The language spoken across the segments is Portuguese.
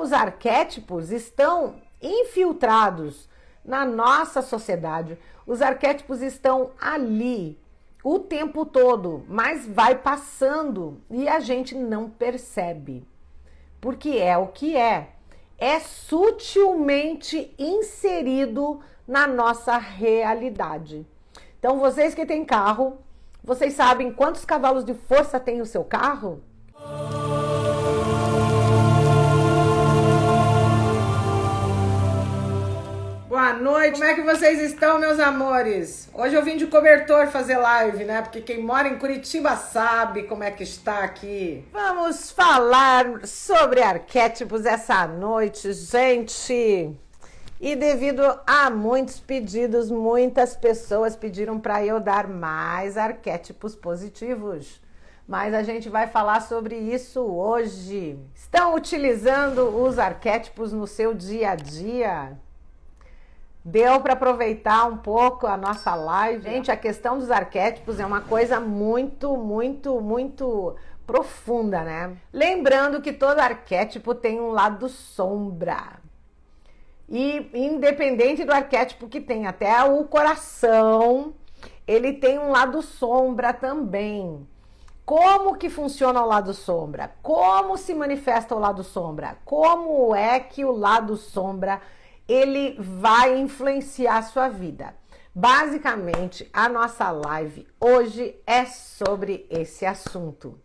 Os arquétipos estão infiltrados na nossa sociedade. Os arquétipos estão ali o tempo todo, mas vai passando e a gente não percebe. Porque é o que é. É sutilmente inserido na nossa realidade. Então, vocês que têm carro, vocês sabem quantos cavalos de força tem o seu carro? Boa noite, como é que vocês estão, meus amores? Hoje eu vim de cobertor fazer live, né? Porque quem mora em Curitiba sabe como é que está aqui. Vamos falar sobre arquétipos essa noite, gente. E devido a muitos pedidos, muitas pessoas pediram para eu dar mais arquétipos positivos. Mas a gente vai falar sobre isso hoje. Estão utilizando os arquétipos no seu dia a dia? Deu para aproveitar um pouco a nossa live? Gente, a questão dos arquétipos é uma coisa muito profunda, né? Lembrando que todo arquétipo tem um lado sombra. E independente do arquétipo que tem, até o coração, ele tem um lado sombra também. Como que funciona o lado sombra? Como se manifesta o lado sombra? Como é que o lado sombra ele vai influenciar a sua vida? Basicamente, a nossa live hoje é sobre esse assunto.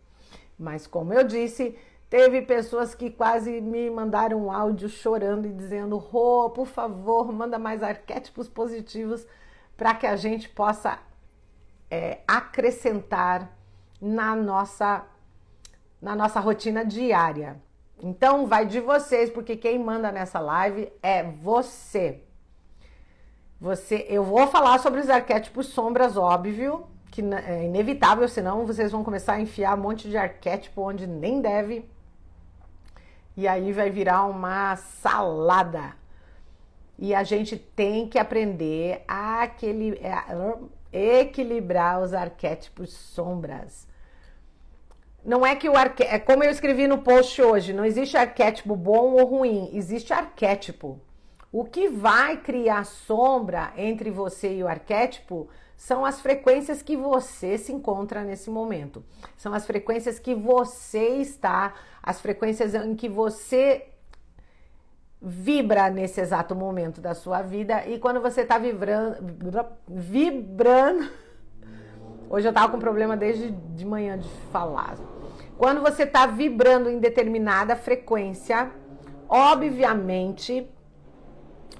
Mas como eu disse, teve pessoas que quase me mandaram um áudio chorando e dizendo: Rô, por favor, manda mais arquétipos positivos para que a gente possa acrescentar na nossa rotina diária. Então vai de vocês, porque quem manda nessa live é você. Eu vou falar sobre os arquétipos sombras, óbvio, que é inevitável, senão vocês vão começar a enfiar um monte de arquétipo onde nem deve. E aí vai virar uma salada. E a gente tem que aprender a equilibrar os arquétipos sombras. Não é que como eu escrevi no post hoje, não existe arquétipo bom ou ruim, existe arquétipo. O que vai criar sombra entre você e o arquétipo são as frequências que você se encontra nesse momento. São as frequências que você está, as frequências em que você vibra nesse exato momento da sua vida. E quando você está vibrando. Hoje eu tava com problema desde de manhã de falar. Quando você tá vibrando em determinada frequência, obviamente,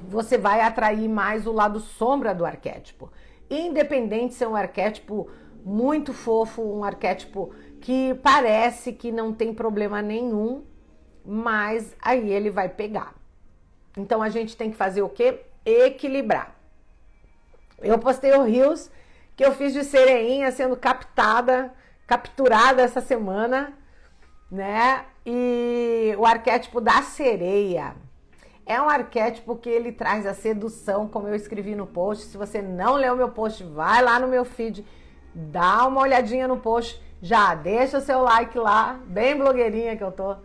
você vai atrair mais o lado sombra do arquétipo. Independente se é um arquétipo muito fofo, um arquétipo que parece que não tem problema nenhum, mas aí ele vai pegar. Então a gente tem que fazer o quê? Equilibrar. Eu postei o Reels que eu fiz de sereinha sendo capturada essa semana, né? E o arquétipo da sereia é um arquétipo que ele traz a sedução, como eu escrevi no post. Se você não leu meu post, vai lá no meu feed, dá uma olhadinha no post, já deixa o seu like lá, bem blogueirinha que eu tô.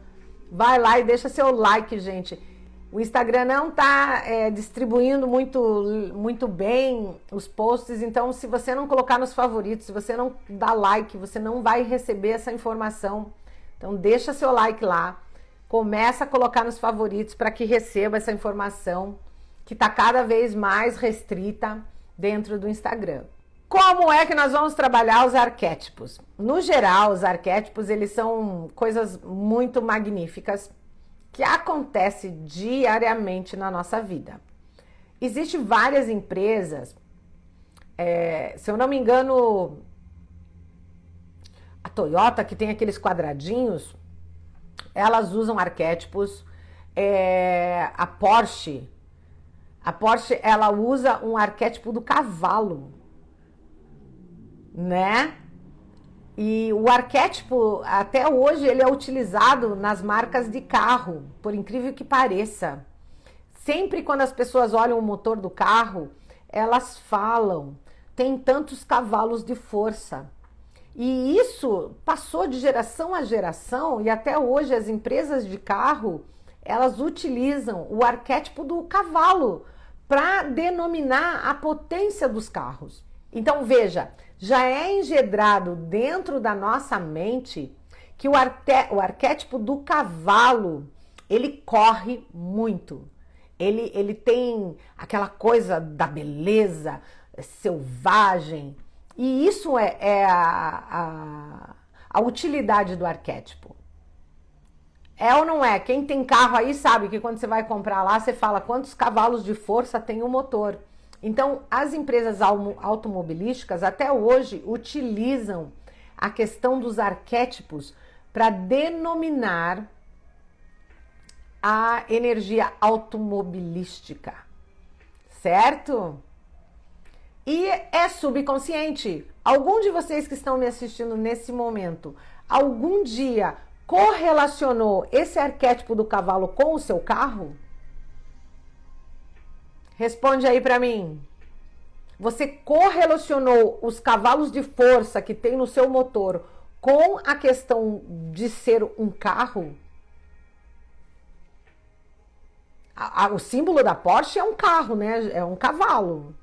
Vai lá e deixa seu like, gente. O Instagram não está distribuindo muito bem os posts, então se você não colocar nos favoritos, se você não dar like, você não vai receber essa informação. Então deixa seu like lá, começa a colocar nos favoritos para que receba essa informação que está cada vez mais restrita dentro do Instagram. Como é que nós vamos trabalhar os arquétipos? No geral, os arquétipos eles são coisas muito magníficas que acontece diariamente na nossa vida. Existem várias empresas, se eu não me engano, a Toyota, que tem aqueles quadradinhos, elas usam arquétipos. A Porsche, ela usa um arquétipo do cavalo, né? E o arquétipo, até hoje, ele é utilizado nas marcas de carro, por incrível que pareça. Sempre quando as pessoas olham o motor do carro, elas falam, tem tantos cavalos de força. E isso passou de geração a geração e até hoje as empresas de carro, elas utilizam o arquétipo do cavalo para denominar a potência dos carros. Então veja, já é engendrado dentro da nossa mente que o arquétipo do cavalo, ele corre muito. Ele tem aquela coisa da beleza selvagem. E isso é a utilidade do arquétipo. É ou não é? Quem tem carro aí sabe que quando você vai comprar lá, você fala quantos cavalos de força tem o motor. Então, as empresas automobilísticas até hoje utilizam a questão dos arquétipos para denominar a energia automobilística, certo? E é subconsciente. Algum de vocês que estão me assistindo nesse momento, algum dia correlacionou esse arquétipo do cavalo com o seu carro? Responde aí para mim. Você correlacionou os cavalos de força que tem no seu motor com a questão de ser um carro? O símbolo da Porsche é um carro, né? É um cavalo.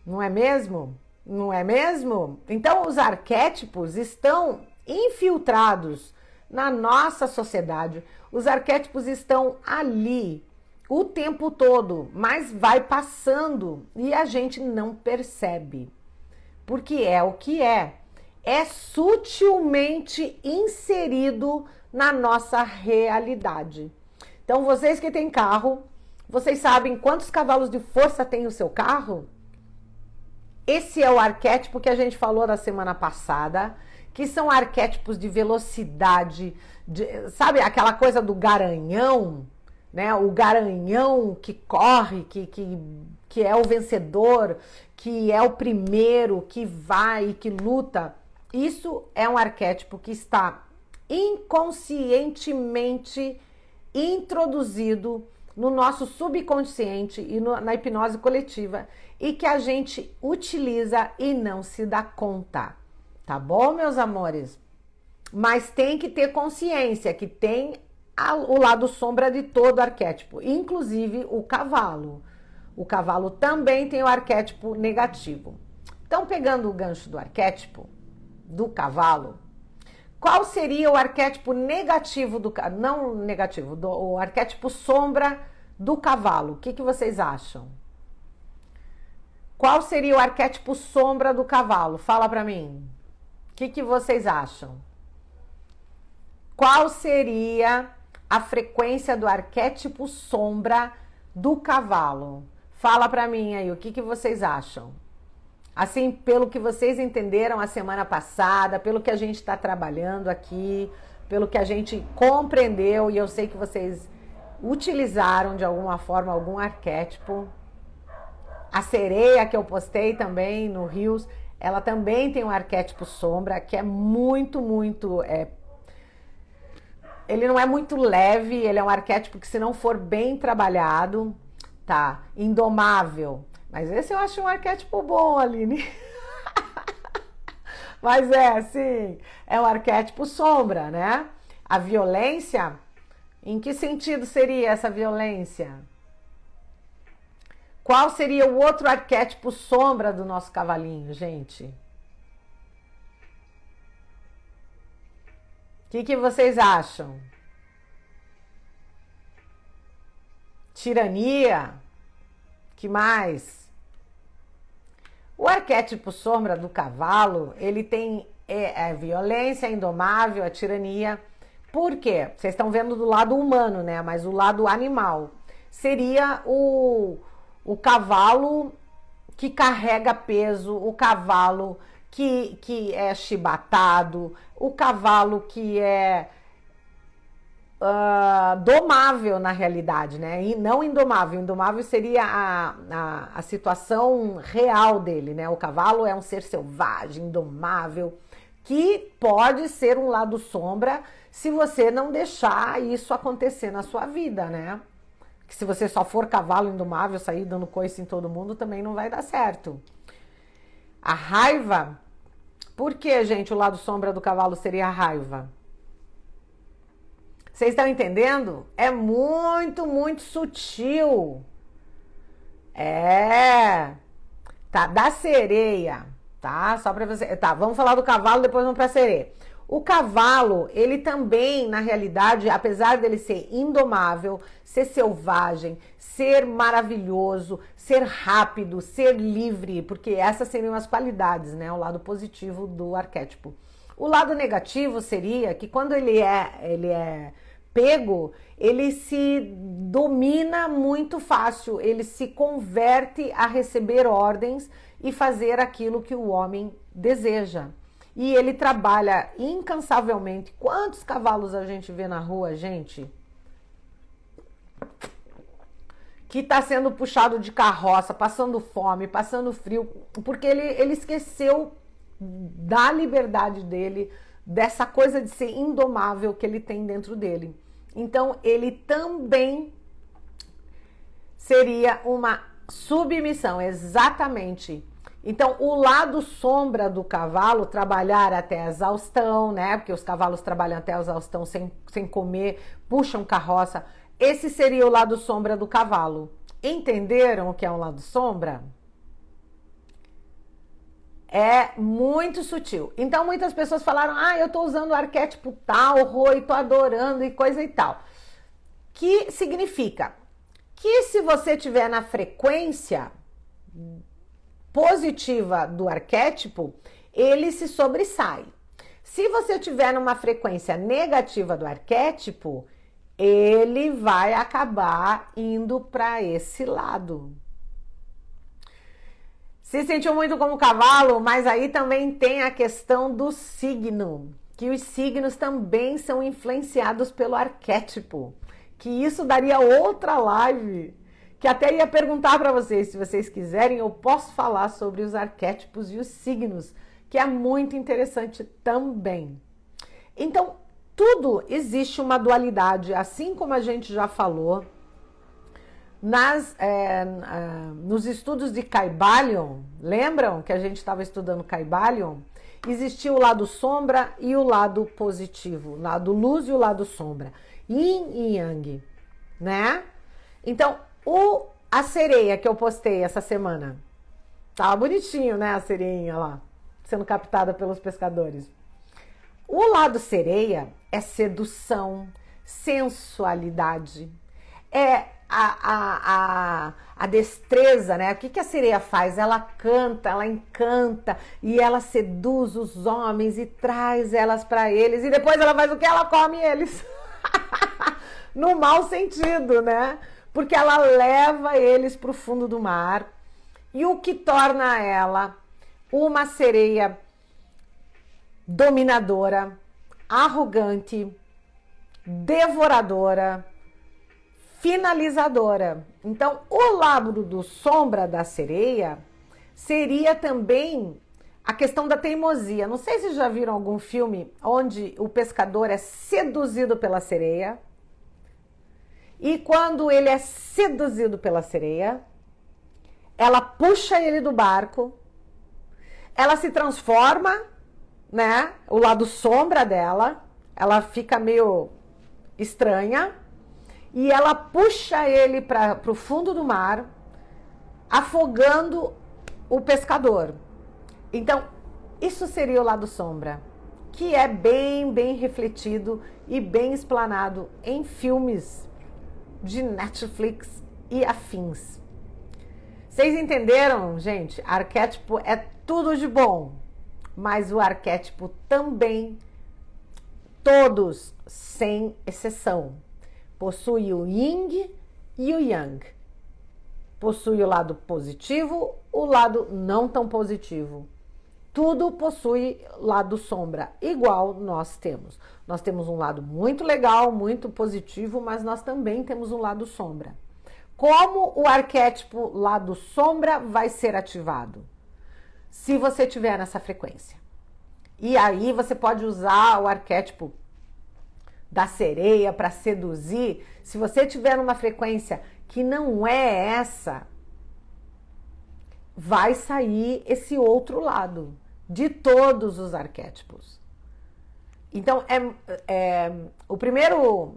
Não é mesmo? Não é mesmo? Então, os arquétipos estão infiltrados na nossa sociedade. Os arquétipos estão ali o tempo todo, mas vai passando e a gente não percebe. Porque é o que é. É sutilmente inserido na nossa realidade. Então, vocês que têm carro, vocês sabem quantos cavalos de força tem o seu carro? Esse é o arquétipo que a gente falou na semana passada, que são arquétipos de velocidade, sabe aquela coisa do garanhão, né? O garanhão que corre, que é o vencedor, que é o primeiro, que vai e que luta. Isso é um arquétipo que está inconscientemente introduzido no nosso subconsciente e na hipnose coletiva e que a gente utiliza e não se dá conta. Tá bom, meus amores? Mas tem que ter consciência que tem o lado sombra de todo arquétipo, inclusive o cavalo. O cavalo também tem o arquétipo negativo. Então, pegando o gancho do arquétipo do cavalo, qual seria o arquétipo negativo não negativo, o arquétipo sombra do cavalo? O que vocês acham? Qual seria o arquétipo sombra do cavalo? Fala pra mim. O que vocês acham? Qual seria a frequência do arquétipo sombra do cavalo? Fala pra mim aí, o que vocês acham? Assim, pelo que vocês entenderam a semana passada, pelo que a gente está trabalhando aqui, pelo que a gente compreendeu, e eu sei que vocês utilizaram de alguma forma algum arquétipo. A sereia que eu postei também no Rios, ela também tem um arquétipo sombra que é muito, ele não é muito leve, ele é um arquétipo que se não for bem trabalhado, tá? Indomável. Mas esse eu acho um arquétipo bom, Aline. Mas sim, é um arquétipo sombra, né? A violência, em que sentido seria essa violência? Qual seria o outro arquétipo sombra do nosso cavalinho, gente? O que vocês acham? Tirania? Que mais? O arquétipo sombra do cavalo, ele tem a violência, a indomável, a tirania. Por quê? Vocês estão vendo do lado humano, né? Mas o lado animal seria o cavalo que carrega peso, o cavalo que é chibatado, o cavalo que é domável na realidade, né? E não indomável. Indomável seria a situação real dele, né? O cavalo é um ser selvagem, indomável, que pode ser um lado sombra se você não deixar isso acontecer na sua vida, né? Que se você só for cavalo indomável, sair dando coice em todo mundo, também não vai dar certo. A raiva, por que, gente, o lado sombra do cavalo seria a raiva? Vocês estão entendendo? É muito, muito sutil. Tá, da sereia, tá? Só pra você... Tá, vamos falar do cavalo, depois vamos pra sereia. O cavalo, ele também, na realidade, apesar dele ser indomável, ser selvagem, ser maravilhoso, ser rápido, ser livre, porque essas seriam as qualidades, né? O lado positivo do arquétipo. O lado negativo seria que quando ele é pego, ele se domina muito fácil, ele se converte a receber ordens e fazer aquilo que o homem deseja. E ele trabalha incansavelmente. Quantos cavalos a gente vê na rua, gente? Que está sendo puxado de carroça, passando fome, passando frio, porque ele esqueceu da liberdade dele, dessa coisa de ser indomável que ele tem dentro dele. Então, ele também seria uma submissão, exatamente. Então, o lado sombra do cavalo, trabalhar até a exaustão, né? Porque os cavalos trabalham até a exaustão sem comer, puxam carroça. Esse seria o lado sombra do cavalo. Entenderam o que é um lado sombra? É muito sutil. Então, muitas pessoas falaram, eu tô usando o arquétipo tal, Roi, tô adorando e coisa e tal. Que significa que se você tiver na frequência positiva do arquétipo, ele se sobressai. Se você tiver numa frequência negativa do arquétipo, ele vai acabar indo para esse lado. Se sentiu muito como cavalo, mas aí também tem a questão do signo, que os signos também são influenciados pelo arquétipo, que isso daria outra live, que até ia perguntar para vocês, se vocês quiserem, eu posso falar sobre os arquétipos e os signos, que é muito interessante também. Então, tudo existe uma dualidade, assim como a gente já falou, nos estudos de Kybalion, lembram que a gente estava estudando Kybalion? Existia o lado sombra e o lado positivo, o lado luz e o lado sombra, Yin e Yang, né? Então, a sereia que eu postei essa semana, tava bonitinho, né? A sereinha lá, sendo captada pelos pescadores. O lado sereia é sedução, sensualidade, é a destreza, né? O que a sereia faz? Ela canta, ela encanta e ela seduz os homens e traz elas para eles e depois ela faz o que? Ela come eles. No mau sentido, né? Porque ela leva eles para o fundo do mar e o que torna ela uma sereia dominadora, arrogante, devoradora, finalizadora. Então, o lado do sombra da sereia seria também a questão da teimosia. Não sei se vocês já viram algum filme onde o pescador é seduzido pela sereia. E quando ele é seduzido pela sereia, ela puxa ele do barco, ela se transforma, né? O lado sombra dela, ela fica meio estranha e ela puxa ele para o fundo do mar, afogando o pescador. Então, isso seria o lado sombra, que é bem refletido e bem explanado em filmes de Netflix e afins. Vocês entenderam, gente? Arquétipo é tudo de bom, mas o arquétipo também, todos, sem exceção, possui o Yin e o Yang. Possui o lado positivo, o lado não tão positivo. Tudo possui lado sombra, igual nós temos. Nós temos um lado muito legal, muito positivo, mas nós também temos um lado sombra. Como o arquétipo lado sombra vai ser ativado? Se você tiver nessa frequência. E aí você pode usar o arquétipo da sereia para seduzir. Se você tiver numa frequência que não é essa, vai sair esse outro lado de todos os arquétipos. Então, o primeiro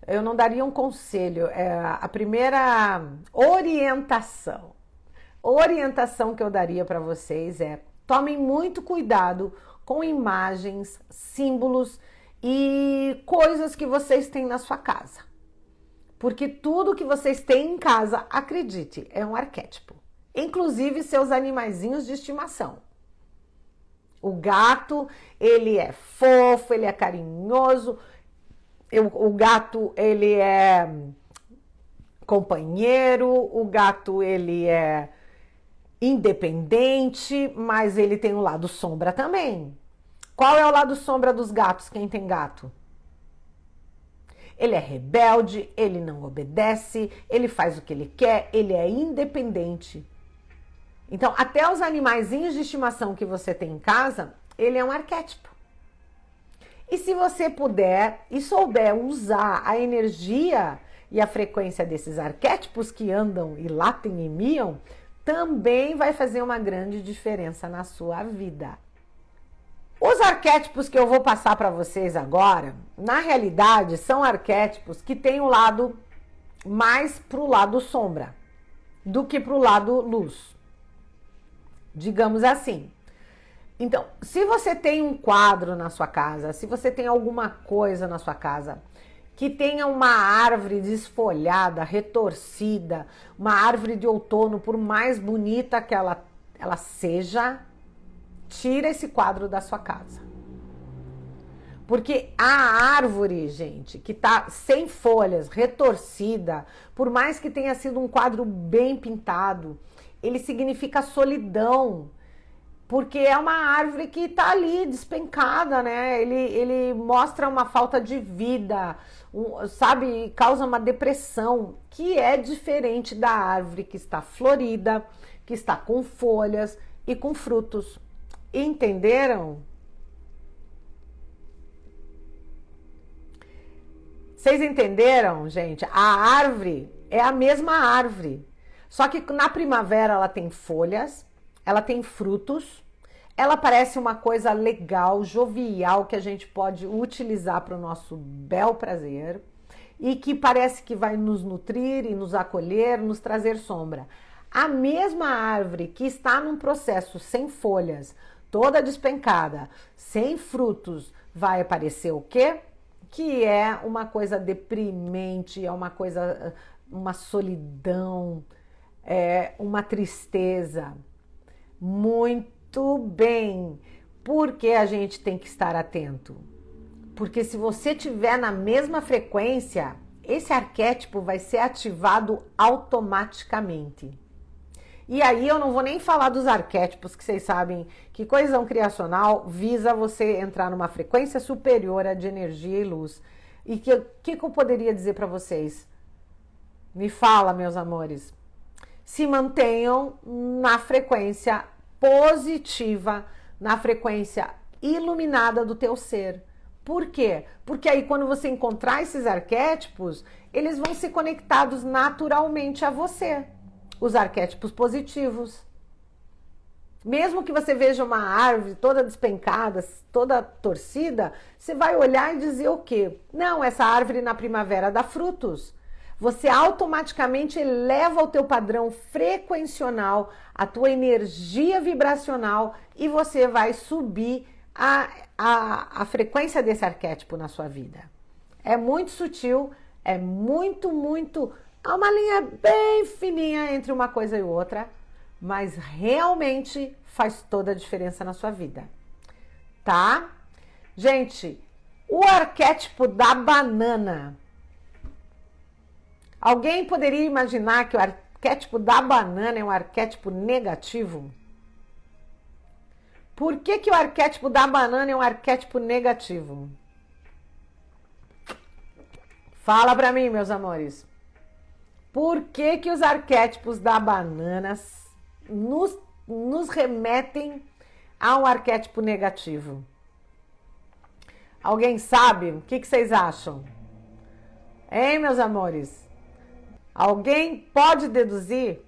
eu não daria um conselho. A primeira orientação que eu daria para vocês é: tomem muito cuidado com imagens, símbolos e coisas que vocês têm na sua casa. Porque tudo que vocês têm em casa, acredite, é um arquétipo. Inclusive seus animaizinhos de estimação. O gato, ele é fofo, ele é carinhoso. O gato, ele é companheiro. O gato, ele é independente, mas ele tem um lado sombra também. Qual é o lado sombra dos gatos? Quem tem gato? Ele é rebelde, ele não obedece, ele faz o que ele quer, ele é independente. Então, até os animaizinhos de estimação que você tem em casa, ele é um arquétipo. E se você puder e souber usar a energia e a frequência desses arquétipos que andam e latem e miam, também vai fazer uma grande diferença na sua vida. Os arquétipos que eu vou passar para vocês agora, na realidade, são arquétipos que têm o lado mais pro lado sombra do que pro lado luz. Digamos assim. Então, se você tem um quadro na sua casa, se você tem alguma coisa na sua casa que tenha uma árvore desfolhada, retorcida, uma árvore de outono, por mais bonita que ela seja, tira esse quadro da sua casa. Porque a árvore, gente, que tá sem folhas, retorcida, por mais que tenha sido um quadro bem pintado, ele significa solidão. Porque é uma árvore que tá ali despencada, né? Ele mostra uma falta de vida, sabe? Causa uma depressão, que é diferente da árvore que está florida, que está com folhas e com frutos. Entenderam? Vocês entenderam, gente? A árvore é a mesma árvore, só que na primavera ela tem folhas, ela tem frutos, ela parece uma coisa legal, jovial, que a gente pode utilizar para o nosso bel prazer e que parece que vai nos nutrir e nos acolher, nos trazer sombra. A mesma árvore que está num processo sem folhas, toda despencada, sem frutos, vai aparecer o quê? Que é uma coisa deprimente, é uma coisa, uma solidão, é uma tristeza. Muito bem. Por que a gente tem que estar atento? Porque se você estiver na mesma frequência, esse arquétipo vai ser ativado automaticamente. E aí eu não vou nem falar dos arquétipos, que vocês sabem que coesão criacional visa você entrar numa frequência superior à de energia e luz. E que eu poderia dizer para vocês? Me fala, meus amores. Se mantenham na frequência positiva, na frequência iluminada do teu ser. Por quê? Porque aí quando você encontrar esses arquétipos, eles vão ser conectados naturalmente a você. Os arquétipos positivos. Mesmo que você veja uma árvore toda despencada, toda torcida, você vai olhar e dizer o quê? Não, essa árvore na primavera dá frutos. Você automaticamente eleva o teu padrão frequencional, a tua energia vibracional e você vai subir a frequência desse arquétipo na sua vida. É muito sutil, é muito... Há uma linha bem fininha entre uma coisa e outra, mas realmente faz toda a diferença na sua vida, tá? Gente, o arquétipo da banana. Alguém poderia imaginar que o arquétipo da banana é um arquétipo negativo? Por que o arquétipo da banana é um arquétipo negativo? Fala pra mim, meus amores. Por que os arquétipos da banana nos remetem a um arquétipo negativo? Alguém sabe? O que vocês acham? Hein, meus amores? Alguém pode deduzir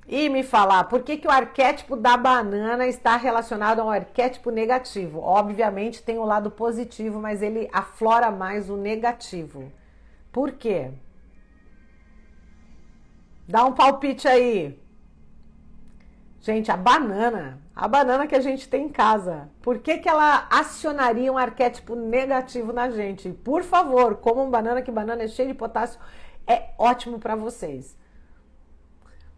e me falar por que o arquétipo da banana está relacionado ao arquétipo negativo? Obviamente tem o lado positivo, mas ele aflora mais o negativo. Por quê? Dá um palpite aí. Gente, a banana que a gente tem em casa, por que que ela acionaria um arquétipo negativo na gente? Por favor, comam banana, que banana é cheia de potássio, é ótimo para vocês.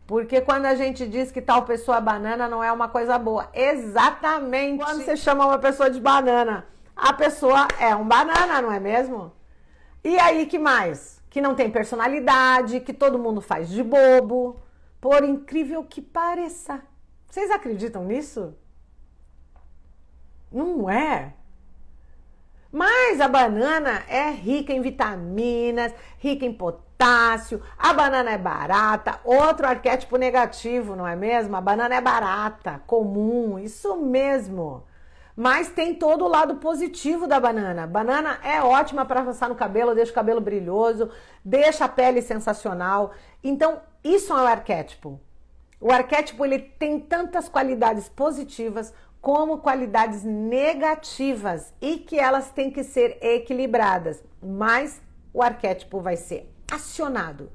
Porque quando a gente diz que tal pessoa é banana, não é uma coisa boa. Exatamente. Quando você chama uma pessoa de banana, a pessoa é um banana, não é mesmo? E aí, que mais? Que não tem personalidade, que todo mundo faz de bobo, por incrível que pareça. Vocês acreditam nisso? Não é? Mas a banana é rica em vitaminas, rica em potássio, a banana é barata, outro arquétipo negativo, não é mesmo? A banana é barata, comum, isso mesmo. Mas tem todo o lado positivo da banana. Banana é ótima para passar no cabelo, deixa o cabelo brilhoso, deixa a pele sensacional. Então, isso é um arquétipo. O arquétipo ele tem tantas qualidades positivas como qualidades negativas e que elas têm que ser equilibradas. Mas o arquétipo vai ser acionado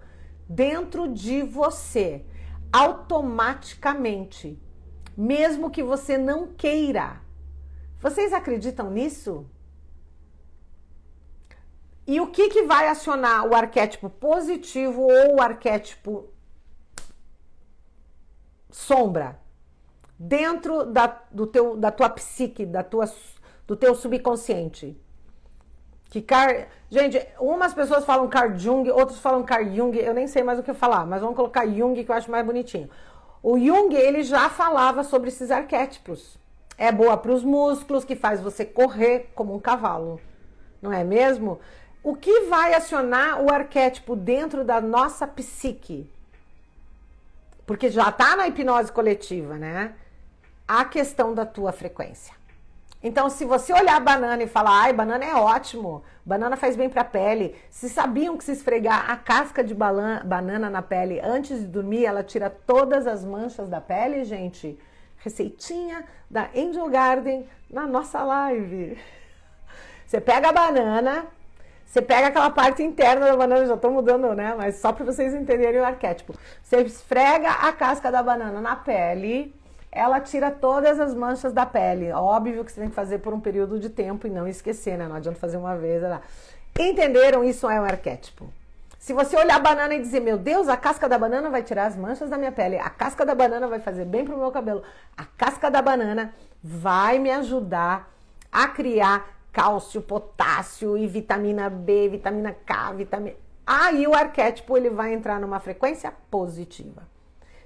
dentro de você automaticamente, mesmo que você não queira. Vocês acreditam nisso? E o que vai acionar o arquétipo positivo ou o arquétipo sombra? Dentro da tua psique, do teu subconsciente. Gente, umas pessoas falam Carl Jung, outros falam Carl Jung, eu nem sei mais o que falar, mas vamos colocar Jung, que eu acho mais bonitinho. O Jung, ele já falava sobre esses arquétipos. É boa para os músculos, que faz você correr como um cavalo, não é mesmo? O que vai acionar o arquétipo dentro da nossa psique? Porque já está na hipnose coletiva, né? A questão da tua frequência. Então, se você olhar a banana e falar, ai, banana é ótimo, banana faz bem para a pele. Se sabiam que se esfregar a casca de banana na pele antes de dormir, ela tira todas as manchas da pele, gente? Receitinha da Angel Garden na nossa live. Você pega a banana, você pega aquela parte interna da banana, já estou mudando, né? Mas só para vocês entenderem o arquétipo. Você esfrega a casca da banana na pele, ela tira todas as manchas da pele. Óbvio que você tem que fazer por um período de tempo e não esquecer, né? Não adianta fazer uma vez. Entenderam? Isso é um arquétipo. Se você olhar a banana e dizer, meu Deus, a casca da banana vai tirar as manchas da minha pele, a casca da banana vai fazer bem pro meu cabelo, a casca da banana vai me ajudar a criar cálcio, potássio e vitamina B, vitamina K, vitamina... Aí o arquétipo ele vai entrar numa frequência positiva.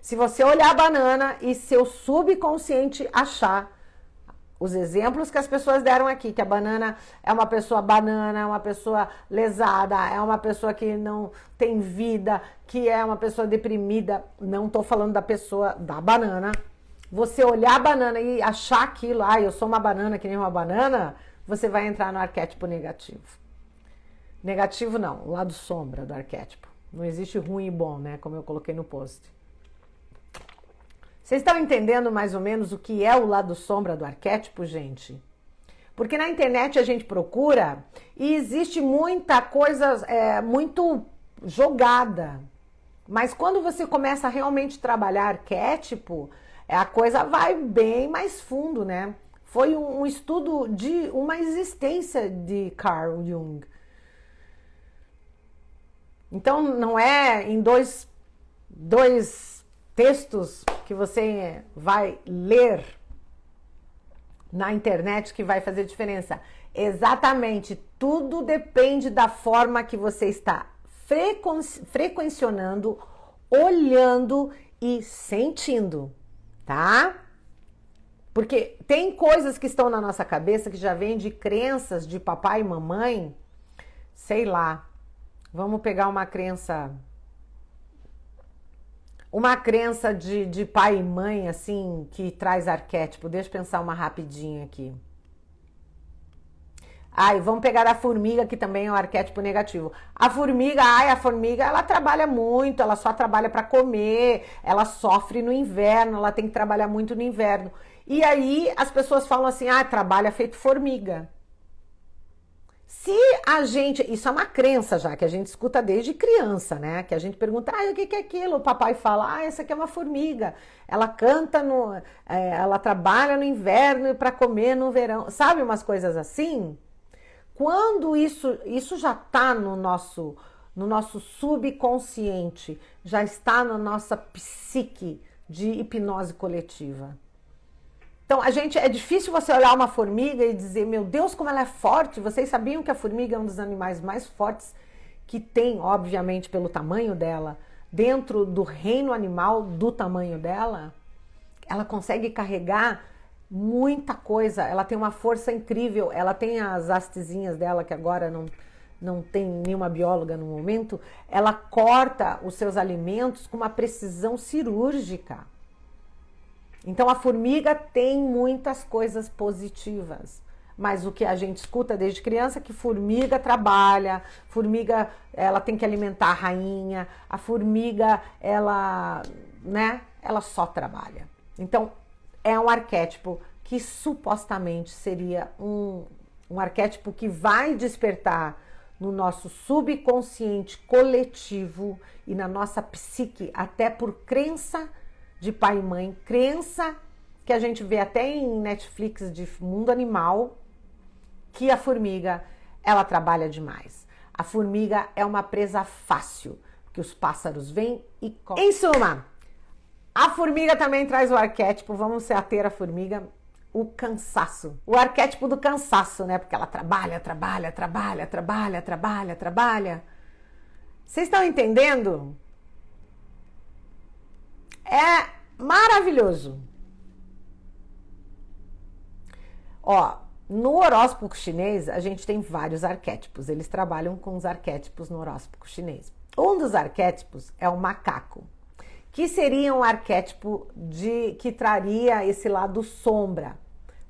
Se você olhar a banana e seu subconsciente achar os exemplos que as pessoas deram aqui, que a banana é uma pessoa banana, é uma pessoa lesada, é uma pessoa que não tem vida, que é uma pessoa deprimida, não tô falando da pessoa da banana. Você olhar a banana e achar aquilo, eu sou uma banana que nem uma banana, você vai entrar no arquétipo negativo. Negativo não, o lado sombra do arquétipo. Não existe ruim e bom, né? Como eu coloquei no post. Vocês estão entendendo mais ou menos o que é o lado sombra do arquétipo, gente? Porque na internet a gente procura e existe muita coisa muito jogada. Mas quando você começa a realmente trabalhar arquétipo, a coisa vai bem mais fundo, né? Foi um estudo de uma existência de Carl Jung. Então não é em dois textos que você vai ler na internet que vai fazer diferença. Exatamente, tudo depende da forma que você está frequencionando, olhando e sentindo, tá? Porque tem coisas que estão na nossa cabeça que já vêm de crenças de papai e mamãe, sei lá, vamos pegar uma crença de pai e mãe, assim, que traz arquétipo. Deixa eu pensar uma rapidinha aqui. Vamos pegar a formiga, que também é um arquétipo negativo. A formiga, ela trabalha muito, ela só trabalha para comer, ela sofre no inverno, ela tem que trabalhar muito no inverno. E aí as pessoas falam assim, trabalha feito formiga. Se a gente, isso é uma crença já, que a gente escuta desde criança, né? Que a gente pergunta, o que é aquilo? O papai fala, essa aqui é uma formiga. Ela canta, ela trabalha no inverno para comer no verão. Sabe umas coisas assim? Quando isso já está no nosso subconsciente, já está na nossa psique de hipnose coletiva. Então, é difícil você olhar uma formiga e dizer, meu Deus, como ela é forte. Vocês sabiam que a formiga é um dos animais mais fortes que tem, obviamente, pelo tamanho dela, dentro do reino animal do tamanho dela? Ela consegue carregar muita coisa, ela tem uma força incrível, ela tem as hastezinhas dela, que agora não tem nenhuma bióloga no momento, ela corta os seus alimentos com uma precisão cirúrgica. Então a formiga tem muitas coisas positivas, mas o que a gente escuta desde criança é que formiga trabalha, formiga ela tem que alimentar a rainha, a formiga ela só trabalha. Então é um arquétipo que supostamente seria um arquétipo que vai despertar no nosso subconsciente coletivo e na nossa psique, até por crença de pai e mãe, crença que a gente vê até em Netflix de mundo animal, que a formiga, ela trabalha demais. A formiga é uma presa fácil, que os pássaros vêm e comem. Em suma, a formiga também traz o arquétipo, vamos se ater à formiga, o cansaço. O arquétipo do cansaço, né? Porque ela trabalha. Vocês estão entendendo? É maravilhoso. Ó, no horóscopo chinês, a gente tem vários arquétipos. Eles trabalham com os arquétipos no horóscopo chinês. Um dos arquétipos é o macaco, que seria um arquétipo que traria esse lado sombra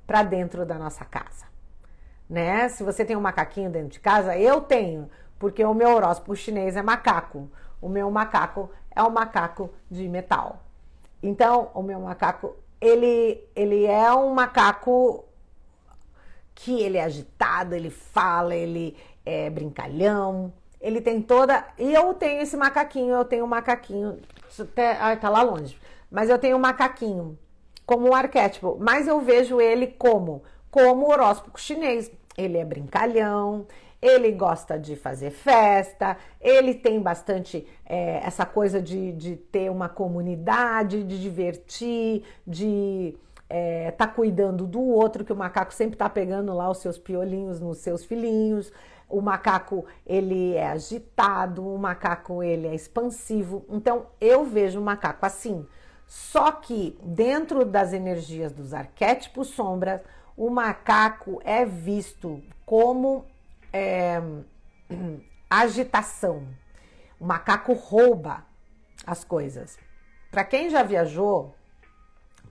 para dentro da nossa casa, né? Se você tem um macaquinho dentro de casa, eu tenho, porque o meu horóscopo chinês é macaco. O meu macaco é um macaco de metal. Então, o meu macaco, ele é um macaco que ele é agitado, ele fala, ele é brincalhão, ele tem e eu tenho esse macaquinho, tá lá longe, mas eu tenho um macaquinho como um arquétipo, mas eu vejo ele como horóscopo chinês. Ele é brincalhão, ele gosta de fazer festa, ele tem bastante essa coisa de ter uma comunidade, de divertir, de tá cuidando do outro, que o macaco sempre tá pegando lá os seus piolinhos nos seus filhinhos. O macaco, ele é agitado, o macaco, ele é expansivo. Então, eu vejo o macaco assim. Só que dentro das energias dos arquétipos sombras, o macaco é visto como agitação. O macaco rouba as coisas. Para quem já viajou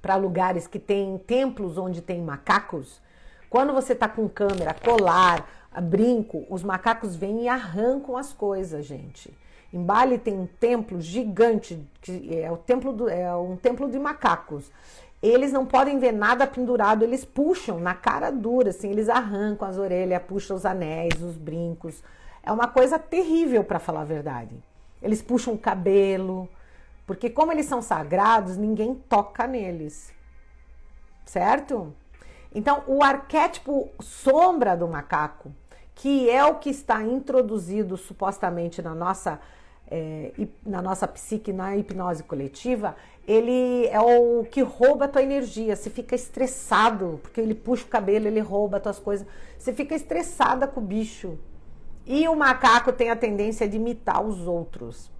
para lugares que tem templos onde tem macacos, quando você tá com câmera, colar, brinco, os macacos vêm e arrancam as coisas, gente. Em Bali tem um templo gigante, que é um templo de macacos. Eles não podem ver nada pendurado, eles puxam na cara dura, assim, eles arrancam as orelhas, puxam os anéis, os brincos. É uma coisa terrível, para falar a verdade. Eles puxam o cabelo, porque como eles são sagrados, ninguém toca neles, certo? Então, o arquétipo sombra do macaco, que é o que está introduzido supostamente na nossa psique, na hipnose coletiva, ele é o que rouba a tua energia. Você fica estressado, porque ele puxa o cabelo, ele rouba as tuas coisas. Você fica estressada com o bicho. E o macaco tem a tendência de imitar os outros.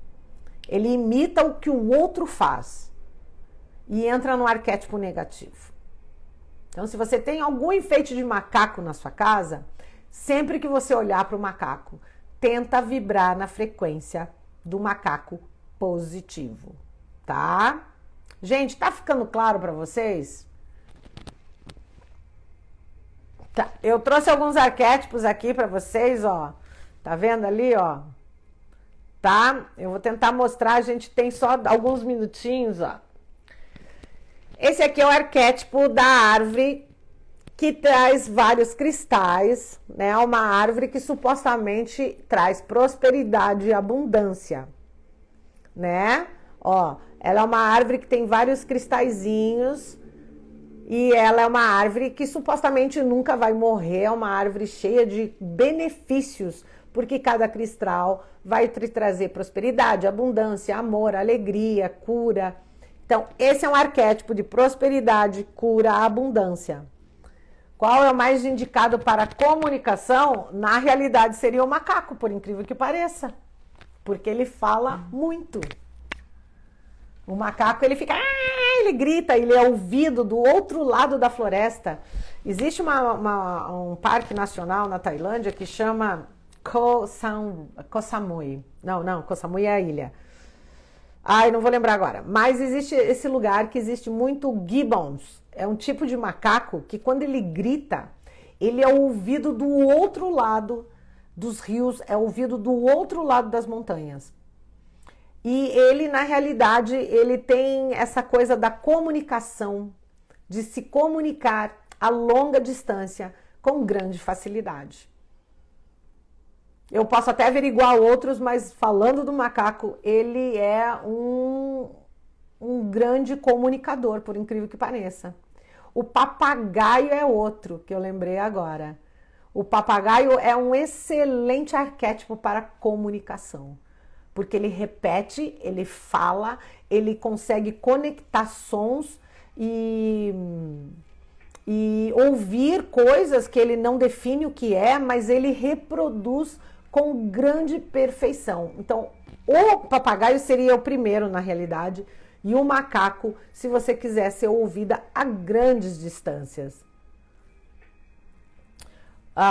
Ele imita o que o outro faz e entra no arquétipo negativo. Então, se você tem algum enfeite de macaco na sua casa, sempre que você olhar para o macaco, tenta vibrar na frequência do macaco positivo, tá? Gente, tá ficando claro para vocês? Tá. Eu trouxe alguns arquétipos aqui para vocês, ó. Tá vendo ali, ó? Tá? Eu vou tentar mostrar, a gente tem só alguns minutinhos, ó. Esse aqui é o arquétipo da árvore que traz vários cristais, né? É uma árvore que supostamente traz prosperidade e abundância, né? Ó, ela é uma árvore que tem vários cristalzinhos e ela é uma árvore que supostamente nunca vai morrer, é uma árvore cheia de benefícios, porque cada cristal vai te trazer prosperidade, abundância, amor, alegria, cura. Então, esse é um arquétipo de prosperidade, cura, abundância. Qual é o mais indicado para comunicação? Na realidade, seria o macaco, por incrível que pareça. Porque ele fala muito. O macaco, ele fica... ele grita, ele é ouvido do outro lado da floresta. Existe um parque nacional na Tailândia que chama Koh Samui. Não, Koh Samui é a ilha. Ai, não vou lembrar agora. Mas existe esse lugar que existe muito gibbons. É um tipo de macaco que quando ele grita, ele é ouvido do outro lado dos rios, é ouvido do outro lado das montanhas. E ele, na realidade, ele tem essa coisa da comunicação, de se comunicar a longa distância com grande facilidade. Eu posso até averiguar outros, mas falando do macaco, ele é um grande comunicador, por incrível que pareça. O papagaio é outro, que eu lembrei agora. O papagaio é um excelente arquétipo para comunicação, porque ele repete, ele fala, ele consegue conectar sons e ouvir coisas que ele não define o que é, mas ele reproduz com grande perfeição. Então, o papagaio seria o primeiro, na realidade, e o macaco, se você quiser ser ouvida a grandes distâncias.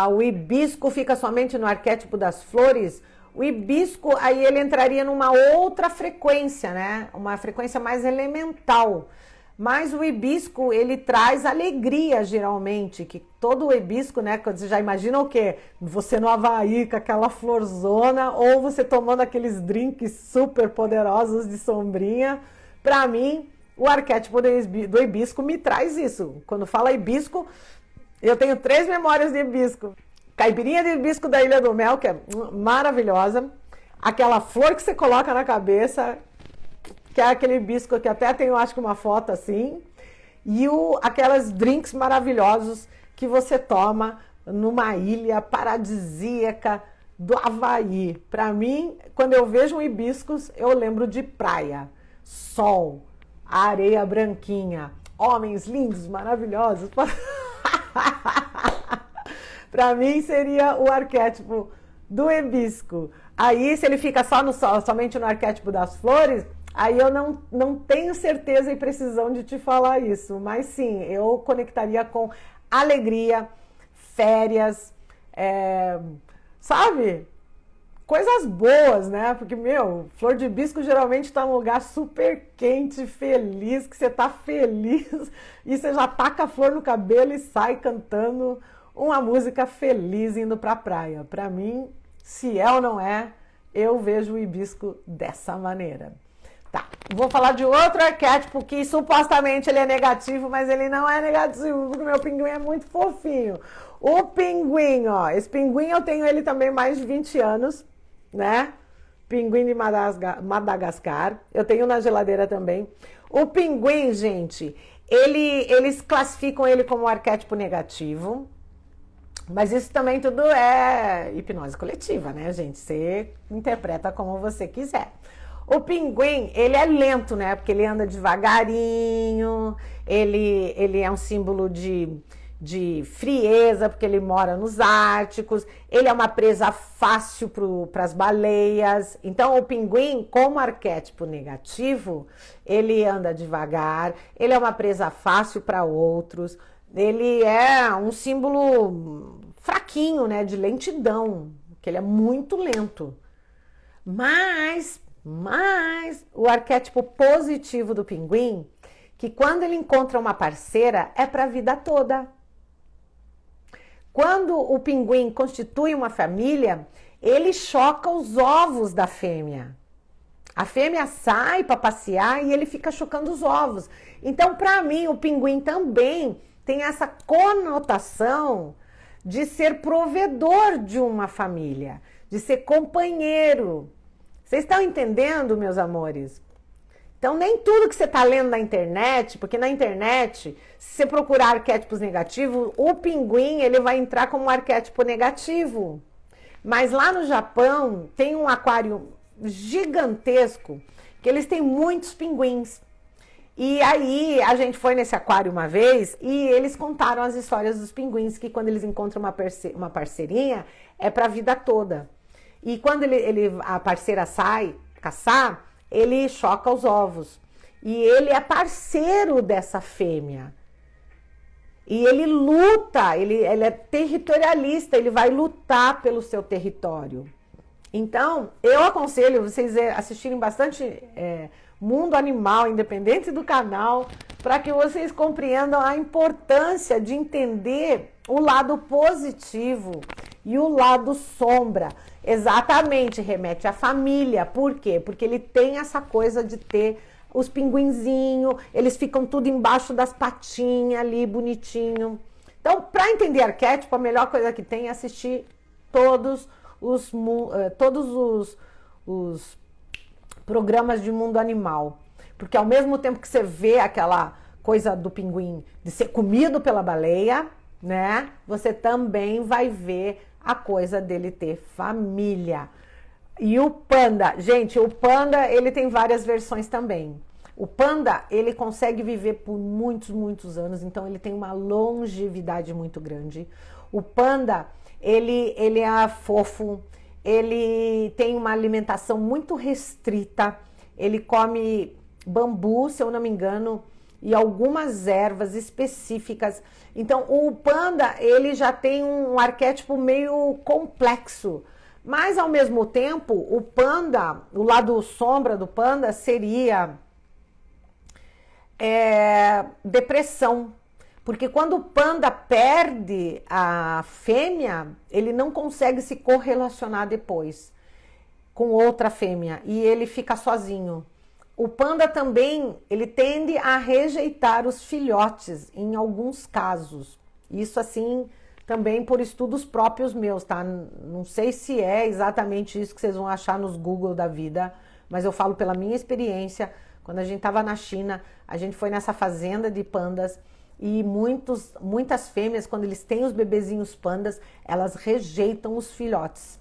O hibisco fica somente no arquétipo das flores. O hibisco, aí ele entraria numa outra frequência, né? Uma frequência mais elemental. Mas o hibisco, ele traz alegria, geralmente, que todo o hibisco, né, quando você já imagina o quê? Você no Havaí, com aquela florzona, ou você tomando aqueles drinks super poderosos de sombrinha. Para mim, o arquétipo do hibisco me traz isso. Quando fala hibisco, eu tenho 3 memórias de hibisco. Caipirinha de hibisco da Ilha do Mel, que é maravilhosa. Aquela flor que você coloca na cabeça, que é aquele hibisco que até tenho, acho que uma foto assim, e aquelas drinks maravilhosos que você toma numa ilha paradisíaca do Havaí. Para mim, quando eu vejo um hibiscus, eu lembro de praia, sol, areia branquinha, homens lindos, maravilhosos. Para mim seria o arquétipo do hibisco. Aí, se ele fica só no sol, somente no arquétipo das flores, aí eu não tenho certeza e precisão de te falar isso, mas sim, eu conectaria com alegria, férias, sabe? Coisas boas, né? Porque, flor de hibisco geralmente tá num lugar super quente, feliz, que você tá feliz e você já taca a flor no cabelo e sai cantando uma música feliz indo pra praia. Pra mim, se é ou não é, eu vejo o hibisco dessa maneira. Tá, vou falar de outro arquétipo que supostamente ele é negativo, mas ele não é negativo, porque o meu pinguim é muito fofinho. O pinguim, ó, esse pinguim eu tenho ele também mais de 20 anos, né? Pinguim de Madagascar, eu tenho na geladeira também. O pinguim, gente, eles classificam ele como um arquétipo negativo, mas isso também tudo é hipnose coletiva, né, gente? Você interpreta como você quiser. O pinguim, ele é lento, né? Porque ele anda devagarinho, ele é um símbolo de frieza, porque ele mora nos Árticos, ele é uma presa fácil para as baleias. Então, o pinguim, como arquétipo negativo, ele anda devagar, ele é uma presa fácil para outros, ele é um símbolo fraquinho, né? De lentidão, que ele é muito lento. Mas o arquétipo positivo do pinguim, que quando ele encontra uma parceira, é para a vida toda. Quando o pinguim constitui uma família, ele choca os ovos da fêmea. A fêmea sai para passear e ele fica chocando os ovos. Então, para mim, o pinguim também tem essa conotação de ser provedor de uma família, de ser companheiro. Vocês estão entendendo, meus amores? Então, nem tudo que você está lendo na internet, porque na internet, se você procurar arquétipos negativos, o pinguim ele vai entrar como um arquétipo negativo. Mas lá no Japão, tem um aquário gigantesco, que eles têm muitos pinguins. E aí, a gente foi nesse aquário uma vez e eles contaram as histórias dos pinguins, que quando eles encontram uma parceirinha, é para a vida toda. E quando a parceira sai caçar, ele choca os ovos. E ele é parceiro dessa fêmea. E ele luta, ele é territorialista, ele vai lutar pelo seu território. Então, eu aconselho vocês assistirem bastante Mundo Animal, independente do canal, para que vocês compreendam a importância de entender o lado positivo e o lado sombra. Exatamente, remete à família. Por quê? Porque ele tem essa coisa de ter os pinguinzinhos, eles ficam tudo embaixo das patinhas ali, bonitinho. Então, para entender arquétipo, a melhor coisa que tem é assistir todos os programas de mundo animal. Porque ao mesmo tempo que você vê aquela coisa do pinguim de ser comido pela baleia, né? Você também vai ver a coisa dele ter família. E o panda, gente, o panda, ele tem várias versões também. O panda, ele consegue viver por muitos, muitos anos, então ele tem uma longevidade muito grande. O panda, ele é fofo, ele tem uma alimentação muito restrita, ele come bambu, se eu não me engano, e algumas ervas específicas. Então, o panda, ele já tem um arquétipo meio complexo, mas ao mesmo tempo, o panda, o lado sombra do panda seria depressão. Porque quando o panda perde a fêmea, ele não consegue se correlacionar depois com outra fêmea e ele fica sozinho. O panda também, ele tende a rejeitar os filhotes em alguns casos. Isso assim, também por estudos próprios meus, tá? Não sei se é exatamente isso que vocês vão achar nos Google da vida, mas eu falo pela minha experiência. Quando a gente estava na China, a gente foi nessa fazenda de pandas e muitas fêmeas, quando eles têm os bebezinhos pandas, elas rejeitam os filhotes.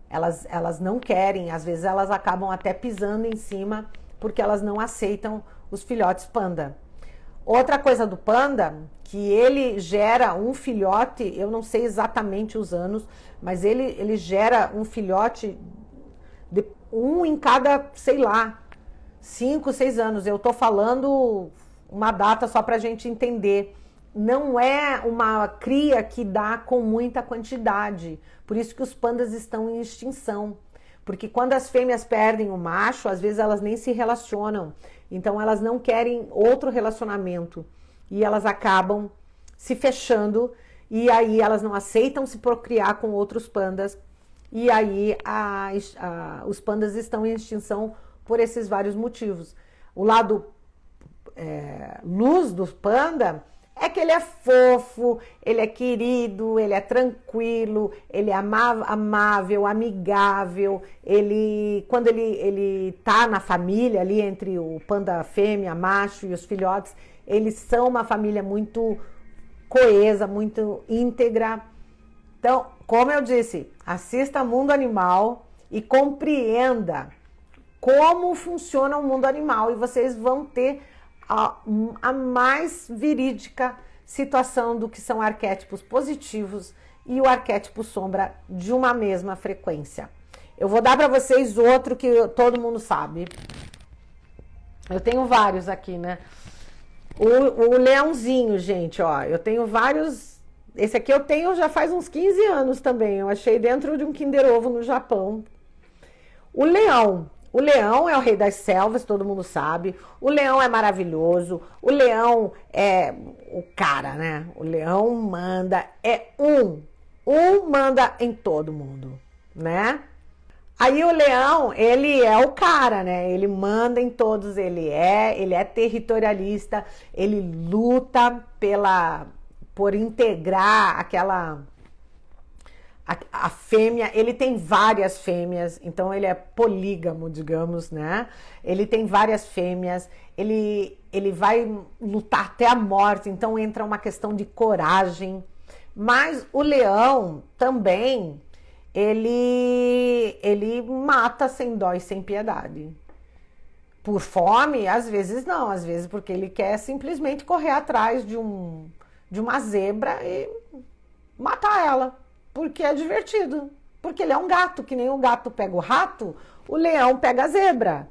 Elas não querem, às vezes elas acabam até pisando em cima, porque elas não aceitam os filhotes panda. Outra coisa do panda, que ele gera um filhote, eu não sei exatamente os anos, mas ele gera um filhote, um em cada, sei lá, 5, 6 anos. Eu tô falando uma data só pra gente entender. Não é uma cria que dá com muita quantidade. Por isso que os pandas estão em extinção. Porque quando as fêmeas perdem o macho, às vezes elas nem se relacionam. Então elas não querem outro relacionamento. E elas acabam se fechando. E aí elas não aceitam se procriar com outros pandas. E aí os pandas estão em extinção por esses vários motivos. O lado luz do panda é que ele é fofo, ele é querido, ele é tranquilo, ele é amável, amigável. Quando ele tá na família ali entre o panda fêmea, macho e os filhotes, eles são uma família muito coesa, muito íntegra. Então, como eu disse, assista Mundo Animal e compreenda como funciona o mundo animal e vocês vão ter a mais verídica situação do que são arquétipos positivos e o arquétipo sombra de uma mesma frequência. Eu vou dar para vocês outro que todo mundo sabe. Eu tenho vários aqui, né? O leãozinho, gente, ó. Eu tenho vários. Esse aqui eu tenho já faz uns 15 anos também. Eu achei dentro de um Kinder Ovo no Japão. O leão. O leão é o rei das selvas, todo mundo sabe. O leão é maravilhoso. O leão é o cara, né? O leão manda, um manda em todo mundo, né? Aí o leão, ele é o cara, né? Ele manda em todos, ele é territorialista, ele luta por integrar a fêmea. Ele tem várias fêmeas, então ele é polígamo, digamos, né? Ele tem várias fêmeas, ele vai lutar até a morte, então entra uma questão de coragem. Mas o leão também, ele mata sem dó e sem piedade. Por fome, às vezes não, às vezes porque ele quer simplesmente correr atrás de uma zebra e matar ela, porque é divertido. Porque ele é um gato, que nem o gato pega o rato, o leão pega a zebra.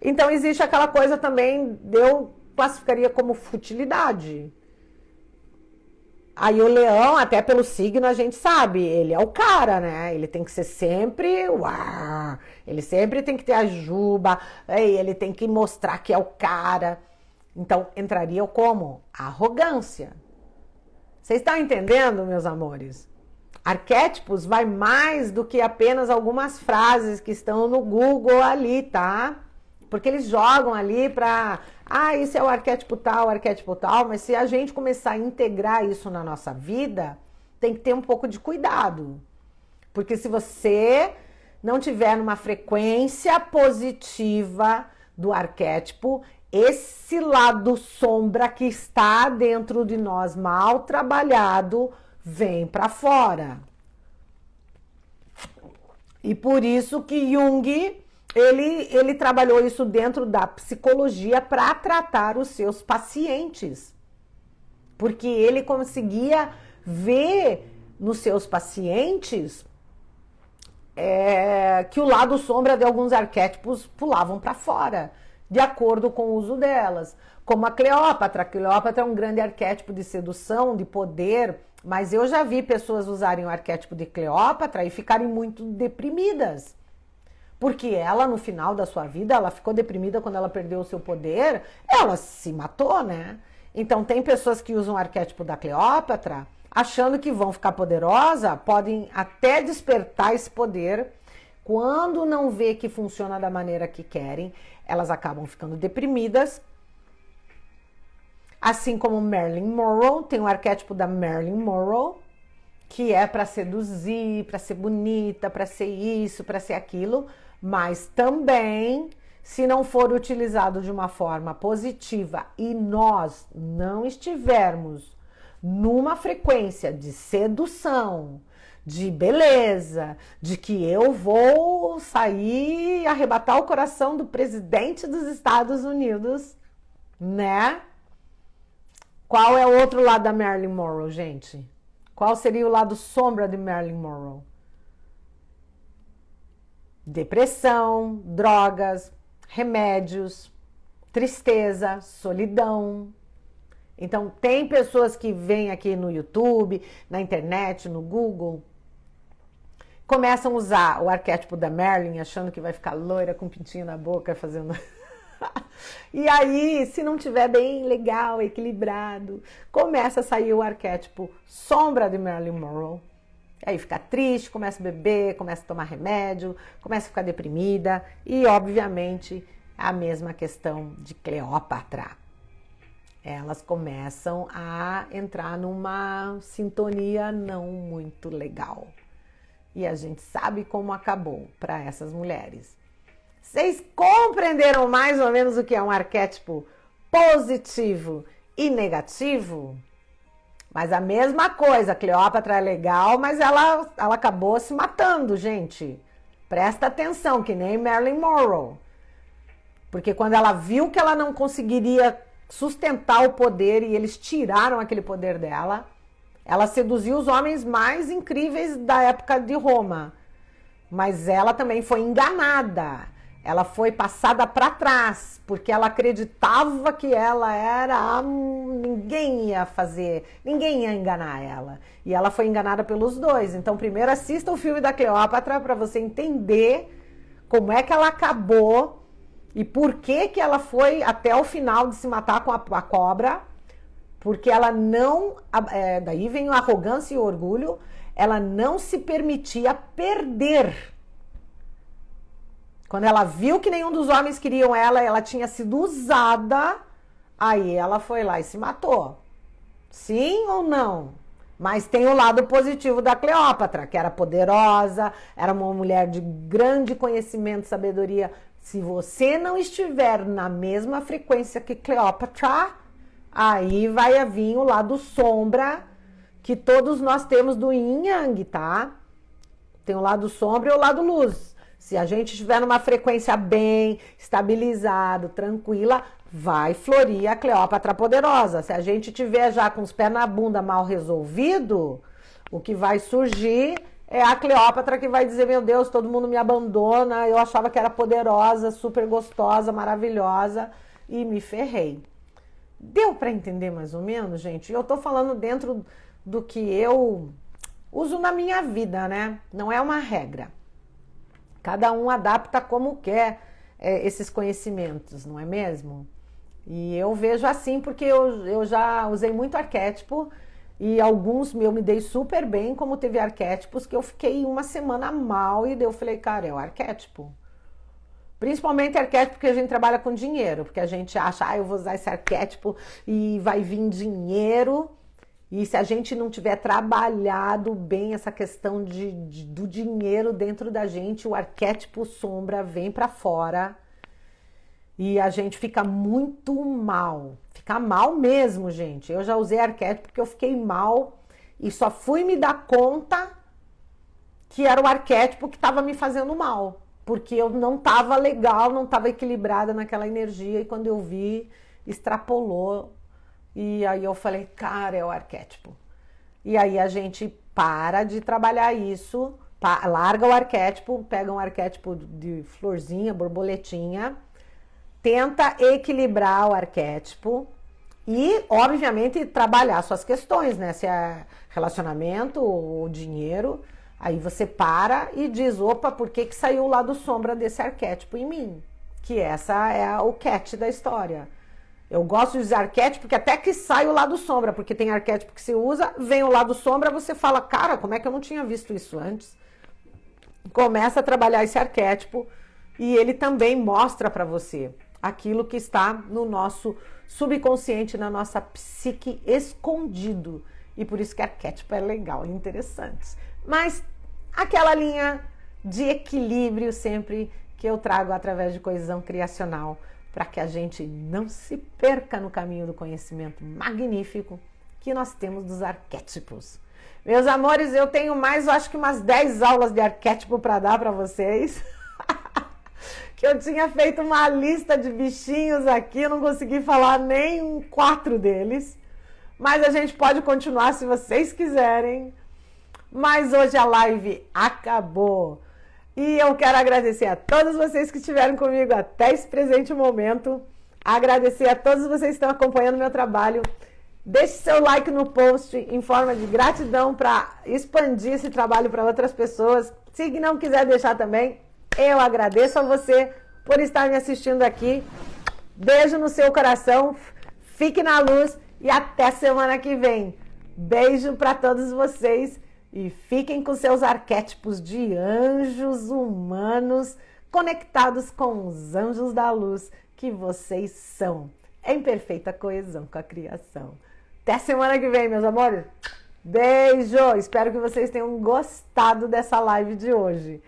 Então existe aquela coisa também, eu classificaria como futilidade. Aí o leão, até pelo signo, a gente sabe, ele é o cara, né? Ele tem que ser sempre, uau, ele sempre tem que ter a juba, ele tem que mostrar que é o cara. Então, entraria como? Arrogância. Vocês estão entendendo, meus amores? Arquétipos vai mais do que apenas algumas frases que estão no Google ali, tá? Porque eles jogam ali pra... isso é o arquétipo tal, mas se a gente começar a integrar isso na nossa vida, tem que ter um pouco de cuidado. Porque se você não tiver numa frequência positiva do arquétipo, esse lado sombra que está dentro de nós, mal trabalhado, vem pra fora. E por isso que Jung... Ele trabalhou isso dentro da psicologia para tratar os seus pacientes. Porque ele conseguia ver nos seus pacientes que o lado sombra de alguns arquétipos pulavam para fora, de acordo com o uso delas. Como a Cleópatra. A Cleópatra é um grande arquétipo de sedução, de poder, mas eu já vi pessoas usarem o arquétipo de Cleópatra e ficarem muito deprimidas. Porque ela, no final da sua vida, ela ficou deprimida quando ela perdeu o seu poder, ela se matou, né? Então, tem pessoas que usam o arquétipo da Cleópatra, achando que vão ficar poderosa, podem até despertar esse poder. Quando não vê que funciona da maneira que querem, elas acabam ficando deprimidas. Assim como Marilyn Monroe, tem o arquétipo da Marilyn Monroe, que é para seduzir, para ser bonita, para ser isso, para ser aquilo, mas também, se não for utilizado de uma forma positiva e nós não estivermos numa frequência de sedução, de beleza, de que eu vou sair e arrebatar o coração do presidente dos Estados Unidos, né? Qual é o outro lado da Marilyn Monroe, gente? Qual seria o lado sombra de Marilyn Monroe? Depressão, drogas, remédios, tristeza, solidão. Então, tem pessoas que vêm aqui no YouTube, na internet, no Google, começam a usar o arquétipo da Marilyn, achando que vai ficar loira com pintinho na boca, fazendo... E aí, se não tiver bem legal, equilibrado, começa a sair o arquétipo sombra de Marilyn Monroe. Aí fica triste, começa a beber, começa a tomar remédio, começa a ficar deprimida. E, obviamente, a mesma questão de Cleópatra. Elas começam a entrar numa sintonia não muito legal. E a gente sabe como acabou para essas mulheres. Vocês compreenderam mais ou menos o que é um arquétipo positivo e negativo? Mas a mesma coisa, a Cleópatra é legal, mas ela acabou se matando, gente. Presta atenção, que nem Marilyn Monroe. Porque quando ela viu que ela não conseguiria sustentar o poder e eles tiraram aquele poder dela, ela seduziu os homens mais incríveis da época de Roma. Mas ela também foi enganada. Ela foi passada para trás, porque ela acreditava que ela era... ninguém ia fazer, ninguém ia enganar ela. E ela foi enganada pelos dois. Então, primeiro assista o filme da Cleópatra para você entender como é que ela acabou e por que que ela foi até o final de se matar com a cobra. Porque ela não... daí vem a arrogância e o orgulho. Ela não se permitia perder. Quando ela viu que nenhum dos homens queriam ela tinha sido usada, aí ela foi lá e se matou. Sim ou não? Mas tem o lado positivo da Cleópatra, que era poderosa, era uma mulher de grande conhecimento, sabedoria. Se você não estiver na mesma frequência que Cleópatra, aí vai vir o lado sombra, que todos nós temos do Yin e Yang, tá? Tem o lado sombra e o lado luz. Se a gente estiver numa frequência bem, estabilizado, tranquila, vai florir a Cleópatra poderosa. Se a gente tiver já com os pés na bunda mal resolvido, o que vai surgir é a Cleópatra que vai dizer, meu Deus, todo mundo me abandona, eu achava que era poderosa, super gostosa, maravilhosa e me ferrei. Deu para entender mais ou menos, gente? Eu tô falando dentro do que eu uso na minha vida, né? Não é uma regra. Cada um adapta como quer esses conhecimentos, não é mesmo? E eu vejo assim porque eu já usei muito arquétipo e alguns eu me dei super bem, como teve arquétipos que eu fiquei uma semana mal e daí eu falei, cara, é o arquétipo. Principalmente arquétipo que a gente trabalha com dinheiro, porque a gente acha, eu vou usar esse arquétipo e vai vir dinheiro. E se a gente não tiver trabalhado bem essa questão do dinheiro dentro da gente, o arquétipo sombra vem para fora e a gente fica muito mal. Fica mal mesmo, gente. Eu já usei arquétipo porque eu fiquei mal e só fui me dar conta que era o arquétipo que estava me fazendo mal. Porque eu não estava legal, não estava equilibrada naquela energia e quando eu vi, extrapolou. E aí eu falei, cara, é o arquétipo. E aí a gente para de trabalhar isso, larga o arquétipo, pega um arquétipo de florzinha, borboletinha, tenta equilibrar o arquétipo e, obviamente, trabalhar suas questões, né? Se é relacionamento ou dinheiro, aí você para e diz, opa, por que saiu o lado sombra desse arquétipo em mim? Que essa é o catch da história. Eu gosto de usar arquétipo porque até que sai o lado sombra, porque tem arquétipo que se usa, vem o lado sombra, você fala, cara, como é que eu não tinha visto isso antes? Começa a trabalhar esse arquétipo e ele também mostra para você aquilo que está no nosso subconsciente, na nossa psique escondido. E por isso que arquétipo é legal e interessante. Mas aquela linha de equilíbrio sempre que eu trago através de coesão criacional, para que a gente não se perca no caminho do conhecimento magnífico que nós temos dos arquétipos. Meus amores, eu tenho mais, eu acho que umas 10 aulas de arquétipo para dar para vocês. Que eu tinha feito uma lista de bichinhos aqui, não consegui falar nem 4 deles. Mas a gente pode continuar se vocês quiserem. Mas hoje a live acabou. E eu quero agradecer a todos vocês que estiveram comigo até esse presente momento. Agradecer a todos vocês que estão acompanhando o meu trabalho. Deixe seu like no post em forma de gratidão para expandir esse trabalho para outras pessoas. Se não quiser deixar também, eu agradeço a você por estar me assistindo aqui. Beijo no seu coração. Fique na luz e até semana que vem. Beijo para todos vocês. E fiquem com seus arquétipos de anjos humanos conectados com os anjos da luz que vocês são, em perfeita coesão com a criação. Até semana que vem, meus amores. Beijo! Espero que vocês tenham gostado dessa live de hoje.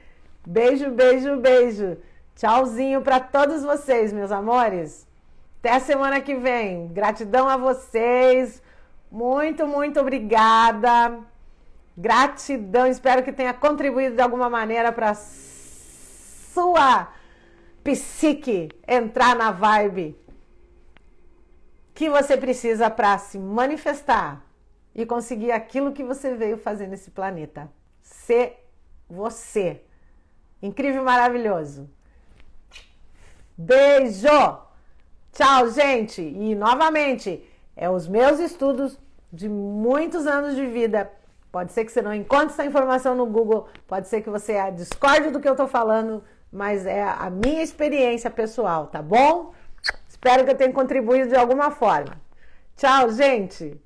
Beijo, beijo, beijo. Tchauzinho para todos vocês, meus amores. Até a semana que vem. Gratidão a vocês. Muito, muito obrigada. Gratidão, espero que tenha contribuído de alguma maneira para sua psique entrar na vibe que você precisa para se manifestar e conseguir aquilo que você veio fazer nesse planeta. Ser você. Incrível e maravilhoso. Beijo! Tchau, gente! E novamente, os meus estudos de muitos anos de vida. Pode ser que você não encontre essa informação no Google, pode ser que você discorde do que eu estou falando, mas é a minha experiência pessoal, tá bom? Espero que eu tenha contribuído de alguma forma. Tchau, gente!